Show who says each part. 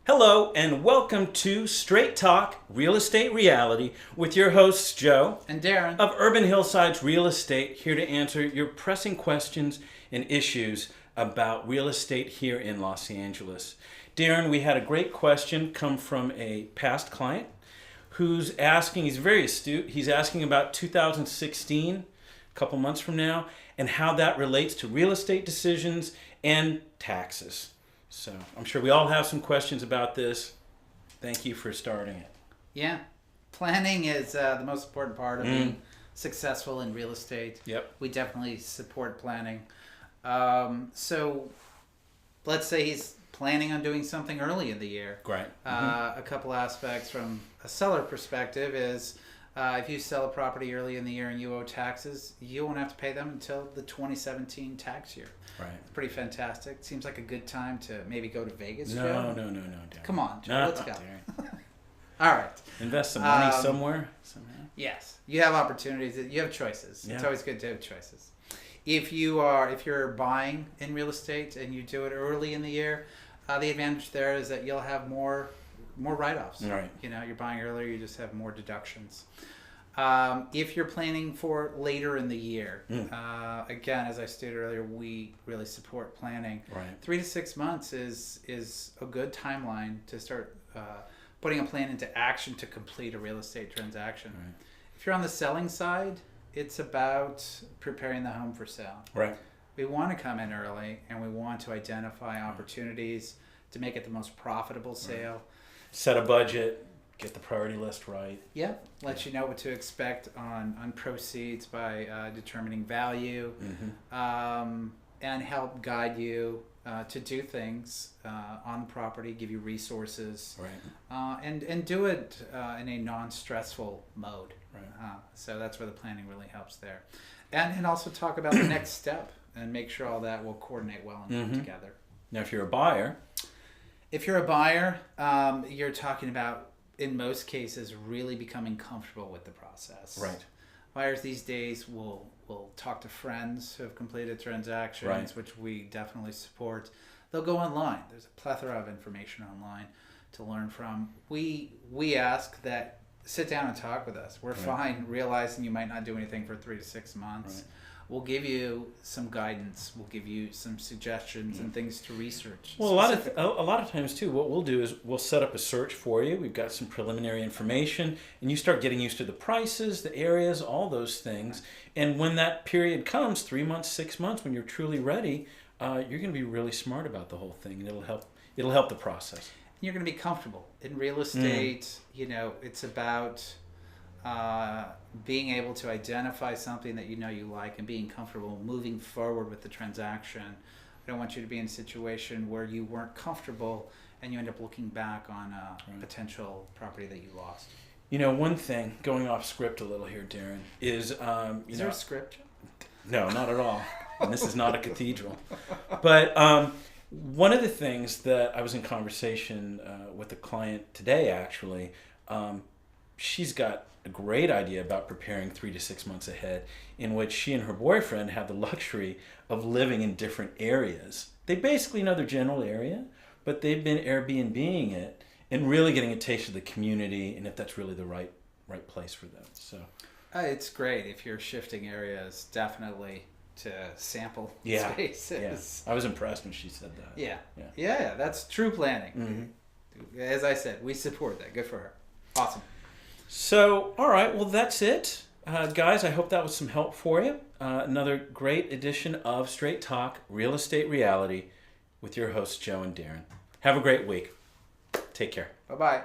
Speaker 1: Hello and welcome to Straight Talk Real Estate Reality with your hosts Joe
Speaker 2: and Darren
Speaker 1: of Urban Hillsides Real Estate, here to answer your pressing questions and issues about real estate here in Los Angeles. Darren, we had a great question come from a past client who's asking, he's very astute, he's asking about 2016, a couple months from now, and how that relates to real estate decisions and taxes. So I'm sure we all have some questions about this. Thank you for starting it.
Speaker 2: Yeah. Planning is the most important part of being successful in real estate.
Speaker 1: Yep.
Speaker 2: We definitely support planning. So let's say he's planning on doing something early in the year.
Speaker 1: Great.
Speaker 2: A couple aspects from a seller perspective is if you sell a property early in the year and you owe taxes, you won't have to pay them until the 2017 tax year.
Speaker 1: Right.
Speaker 2: It's pretty fantastic. Seems like a good time to maybe go to Vegas.
Speaker 1: No,
Speaker 2: Joe.
Speaker 1: No, Darren.
Speaker 2: Come on, Joe.
Speaker 1: No,
Speaker 2: Let's go.
Speaker 1: Darren.
Speaker 2: All right.
Speaker 1: Invest some money somewhere. Somehow.
Speaker 2: Yes, you have opportunities. You have choices.
Speaker 1: Yeah.
Speaker 2: It's always good to have choices. If you're buying in real estate and you do it early in the year, the advantage there is that you'll have more write-offs.
Speaker 1: Right.
Speaker 2: You know, you're buying earlier, you just have more deductions. If you're planning for later in the year, again, as I stated earlier, we really support planning.
Speaker 1: Right.
Speaker 2: 3 to 6 months is a good timeline to start putting a plan into action to complete a real estate transaction.
Speaker 1: Right.
Speaker 2: If you're on the selling side, it's about preparing the home for sale.
Speaker 1: Right.
Speaker 2: We want to come in early and we want to identify opportunities to make it the most profitable sale.
Speaker 1: Set a budget. Get the priority list right.
Speaker 2: Yeah, let you know what to expect on proceeds by determining value, and help guide you to do things on the property, give you resources,
Speaker 1: Right.
Speaker 2: And do it in a non-stressful mode.
Speaker 1: Right.
Speaker 2: So that's where the planning really helps there. And also talk about the next step and make sure all that will coordinate well and come together.
Speaker 1: Now, if you're a buyer.
Speaker 2: If you're a buyer, you're talking about, in most cases, really becoming comfortable with the process.
Speaker 1: Right.
Speaker 2: Buyers these days will talk to friends who have completed transactions,
Speaker 1: Right.
Speaker 2: which we definitely support. They'll go online. There's a plethora of information online to learn from. We ask that sit down and talk with us. We're
Speaker 1: Right.
Speaker 2: fine realizing you might not do anything for 3 to 6 months.
Speaker 1: Right.
Speaker 2: We'll give you some guidance. We'll give you some suggestions and things to research.
Speaker 1: Well, a lot of times too, what we'll do is we'll set up a search for you. We've got some preliminary information, and you start getting used to the prices, the areas, all those things. And when that period comes, 3 months, 6 months, when you're truly ready, you're going to be really smart about the whole thing, and it'll help the process.
Speaker 2: You're going to be comfortable in real estate. You know, it's about being able to identify something that you know you like and being comfortable moving forward with the transaction. I don't want you to be in a situation where you weren't comfortable and you end up looking back on a potential property that you lost.
Speaker 1: You know, one thing, going off script a little here, Darren, is
Speaker 2: Is there a script?
Speaker 1: No, not at all. And this is not a cathedral. But one of the things that I was in conversation with a client today, actually, she's got a great idea about preparing 3 to 6 months ahead, in which she and her boyfriend have the luxury of living in different areas. They basically know their general area, but they've been Airbnb-ing it and really getting a taste of the community and if that's really the right place for them. So
Speaker 2: it's great if you're shifting areas, definitely to sample spaces.
Speaker 1: Yeah. I was impressed when she said that.
Speaker 2: Yeah, that's true planning. As I said, we support that. Good for her. Awesome.
Speaker 1: So, all right, well, that's it. Guys, I hope that was some help for you. Another great edition of Straight Talk Real Estate Reality with your hosts, Joe and Darren. Have a great week. Take care.
Speaker 2: Bye-bye.